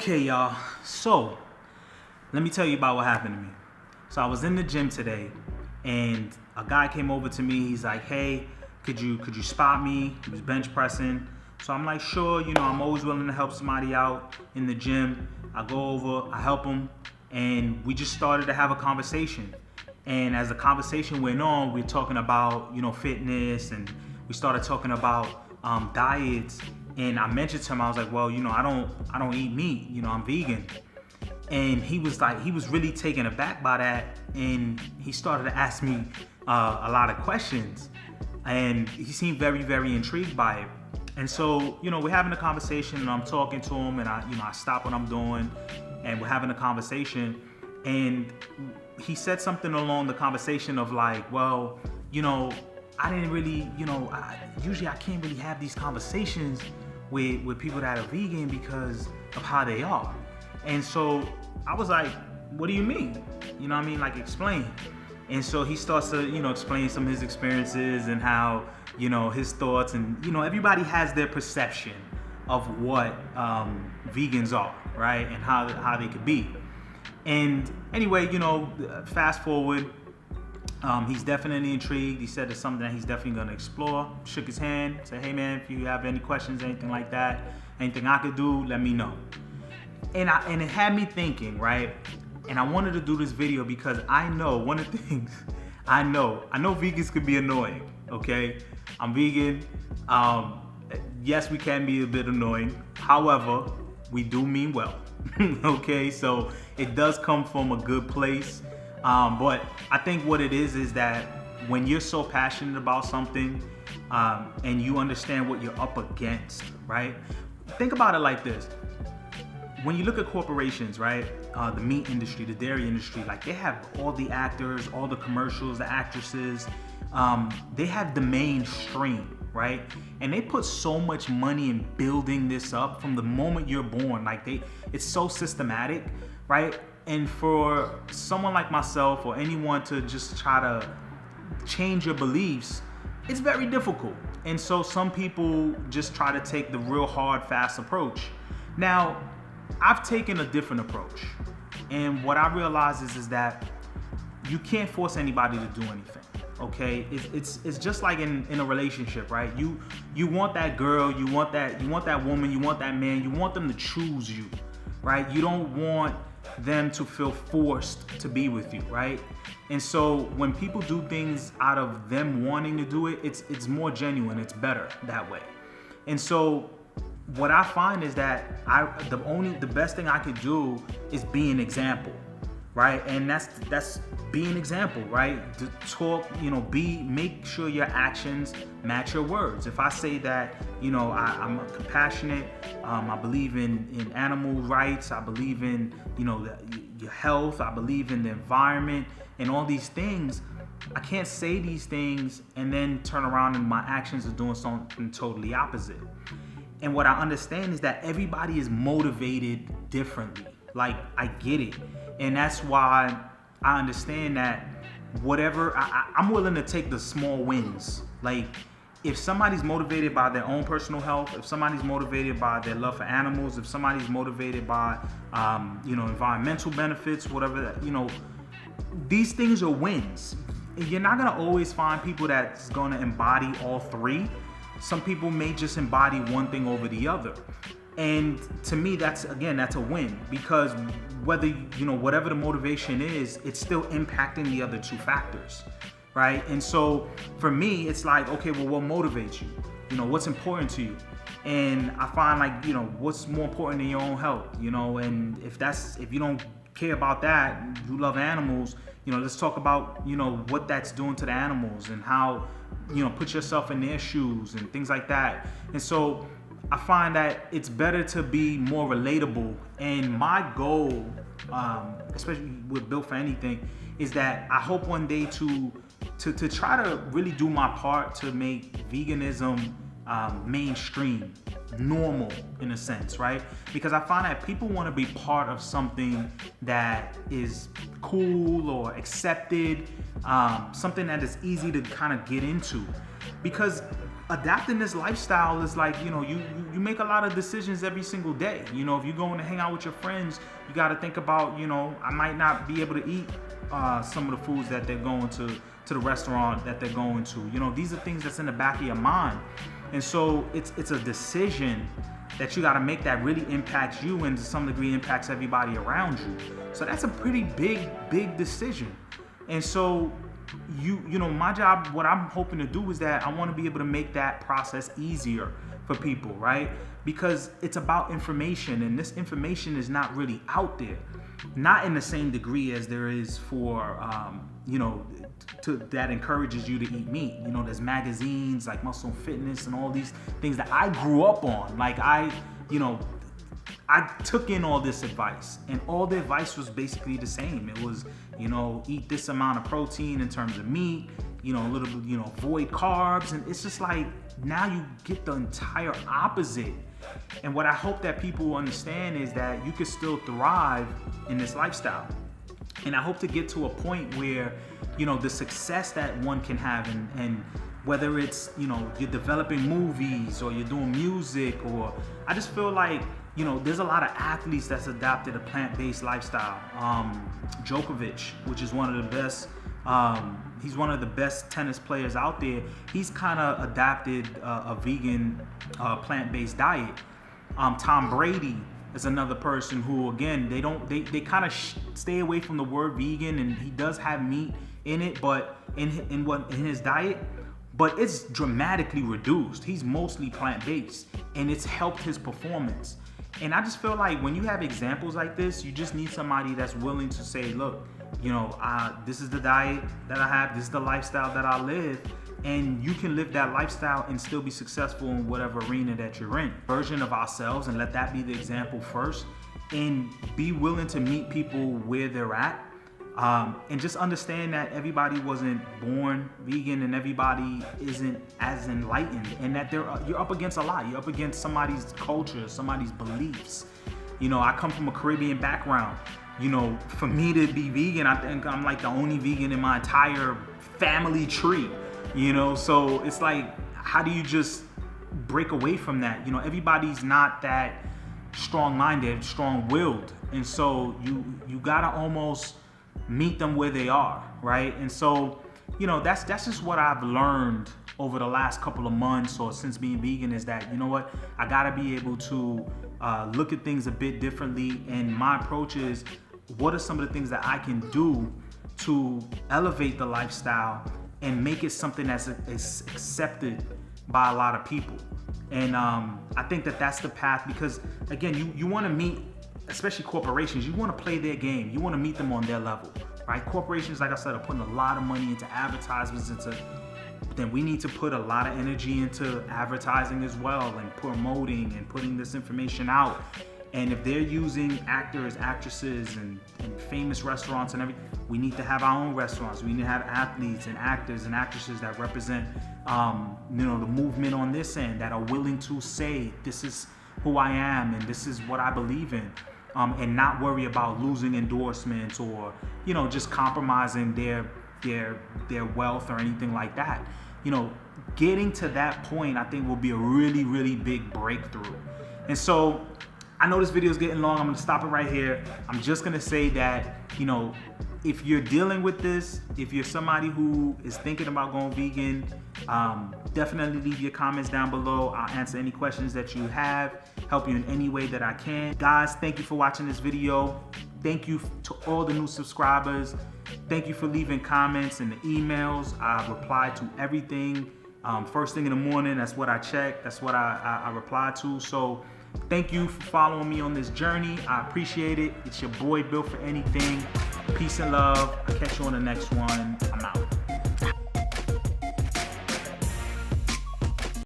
Okay, y'all. So, let me tell you about what happened to me. So, I was in the gym today, and a guy came over to me. He's like, "Hey, could you spot me?" He was bench pressing. So I'm like, "Sure." I'm always willing to help somebody out in the gym. I go over, I help him, and we just started to have a conversation. And as the conversation went on, we're talking about fitness, and we started talking about diets. And I mentioned to him, I was like, "Well, I don't eat meat. I'm vegan." And he was really taken aback by that, and he started to ask me a lot of questions, and he seemed very, very intrigued by it. And so, we're having a conversation, and I'm talking to him, and I stop what I'm doing, and we're having a conversation, and he said something along the conversation of like, "Well, I didn't really, usually I can't really have these conversations with people that are vegan because of how they are." And so I was like, "What do you mean? Like, explain." And so he starts to, explain some of his experiences and how, his thoughts, and, everybody has their perception of what vegans are, right? And how they could be. And anyway, fast forward, he's definitely intrigued. He said it's something that he's definitely going to explore. Shook his hand, said, "Hey man, if you have any questions, anything like that, anything I could do, let me know." And it had me thinking, right? And I wanted to do this video because I know one of the things I know vegans could be annoying. Okay, I'm vegan. Yes, we can be a bit annoying. However, we do mean well. Okay, so it does come from a good place. But I think what it is that when you're so passionate about something, and you understand what you're up against, right? Think about it like this. When you look at corporations, right, the meat industry, the dairy industry, like, they have all the actors, all the commercials, the actresses, they have the mainstream, right? And they put so much money in building this up from the moment you're born. Like, it's so systematic, right? And for someone like myself or anyone to just try to change your beliefs, it's very difficult. And so some people just try to take the real hard, fast approach. Now, I've taken a different approach. And what I realize is that you can't force anybody to do anything. Okay, it's just like in a relationship, right? You want that girl, you want that woman, you want that man, you want them to choose you, right? You don't want them to feel forced to be with you, right? And so when people do things out of them wanting to do it, it's more genuine, it's better that way. And so what I find is that the best thing I could do is be an example, right? And that's be an example, right? To talk, make sure your actions match your words. If I say that, I'm compassionate, I believe in animal rights, I believe in, your health, I believe in the environment and all these things, I can't say these things and then turn around and my actions are doing something totally opposite. And what I understand is that everybody is motivated differently. Like, I get it. And that's why I understand that I'm willing to take the small wins. Like, if somebody's motivated by their own personal health, if somebody's motivated by their love for animals, if somebody's motivated by, environmental benefits, whatever, these things are wins. You're not gonna always find people that's gonna embody all three. Some people may just embody one thing over the other. And to me, that's a win, because whether, whatever the motivation is, it's still impacting the other two factors, right? And so for me, it's like, okay, well, what motivates you? What's important to you? And I find, like, what's more important than your own health, and if you don't care about that, you love animals, let's talk about, what that's doing to the animals and how, put yourself in their shoes and things like that. And so I find that it's better to be more relatable. And my goal, especially with Built for Anything, is that I hope one day to try to really do my part to make veganism mainstream, normal in a sense, right? Because I find that people want to be part of something that is cool or accepted, something that is easy to kind of get into. Because adapting this lifestyle is like, you make a lot of decisions every single day. If you're going to hang out with your friends, you got to think about, I might not be able to eat some of the foods that they're going to the restaurant that they're going to. These are things that's in the back of your mind. And so it's a decision that you got to make that really impacts you and to some degree impacts everybody around you. So that's a pretty big decision. And so my job, what I'm hoping to do is that I want to be able to make that process easier for people, right? Because it's about information, and this information is not really out there, not in the same degree as there is for, that encourages you to eat meat. There's magazines like Muscle and Fitness and all these things that I grew up on. Like I took in all this advice, and all the advice was basically the same. It was, eat this amount of protein in terms of meat, a little bit, avoid carbs. And it's just like, now you get the entire opposite. And what I hope that people understand is that you can still thrive in this lifestyle. And I hope to get to a point where, the success that one can have, and whether it's, you're developing movies or you're doing music, or I just feel like, there's a lot of athletes that's adopted a plant-based lifestyle. Djokovic, which is one of the best, he's one of the best tennis players out there. He's kind of adapted a vegan, plant-based diet. Tom Brady is another person who, again, they kind of stay away from the word vegan, and he does have meat in it, but in his diet, but it's dramatically reduced. He's mostly plant-based, and it's helped his performance. And I just feel like when you have examples like this, you just need somebody that's willing to say, look, this is the diet that I have, this is the lifestyle that I live, and you can live that lifestyle and still be successful in whatever arena that you're in. Version of ourselves, and let that be the example first, and be willing to meet people where they're at. And just understand that everybody wasn't born vegan, and everybody isn't as enlightened, and that you're up against a lot. You're up against somebody's culture, somebody's beliefs. I come from a Caribbean background. For me to be vegan, I think I'm like the only vegan in my entire family tree. So it's like, how do you just break away from that? Everybody's not that strong-minded, strong-willed, and so you gotta almost meet them where they are, right? And so, that's just what I've learned over the last couple of months or since being vegan, is that, I gotta be able to look at things a bit differently. And my approach is, what are some of the things that I can do to elevate the lifestyle and make it something that's accepted by a lot of people? And I think that that's the path, because again, you want to meet, especially corporations, you want to play their game. You want to meet them on their level, right? Corporations, like I said, are putting a lot of money into advertisements, then we need to put a lot of energy into advertising as well, and promoting and putting this information out. And if they're using actors, actresses, and famous restaurants and everything, we need to have our own restaurants. We need to have athletes and actors and actresses that represent, the movement on this end, that are willing to say, this is who I am and this is what I believe in, and not worry about losing endorsements or, just compromising their wealth or anything like that. Getting to that point, I think, will be a really, really big breakthrough. And so, I know this video is getting long. I'm going to stop it right here. I'm just going to say that, if you're dealing with this, if you're somebody who is thinking about going vegan, definitely leave your comments down below. I'll answer any questions that you have, help you in any way that I can. Guys, thank you for watching this video. Thank you to all the new subscribers. Thank you for leaving comments and the emails. I reply to everything. First thing in the morning, that's what I check. That's what I reply to. So thank you for following me on this journey. I appreciate it. It's your boy, Built for Anything. Peace and love. I'll catch you on the next one. I'm out.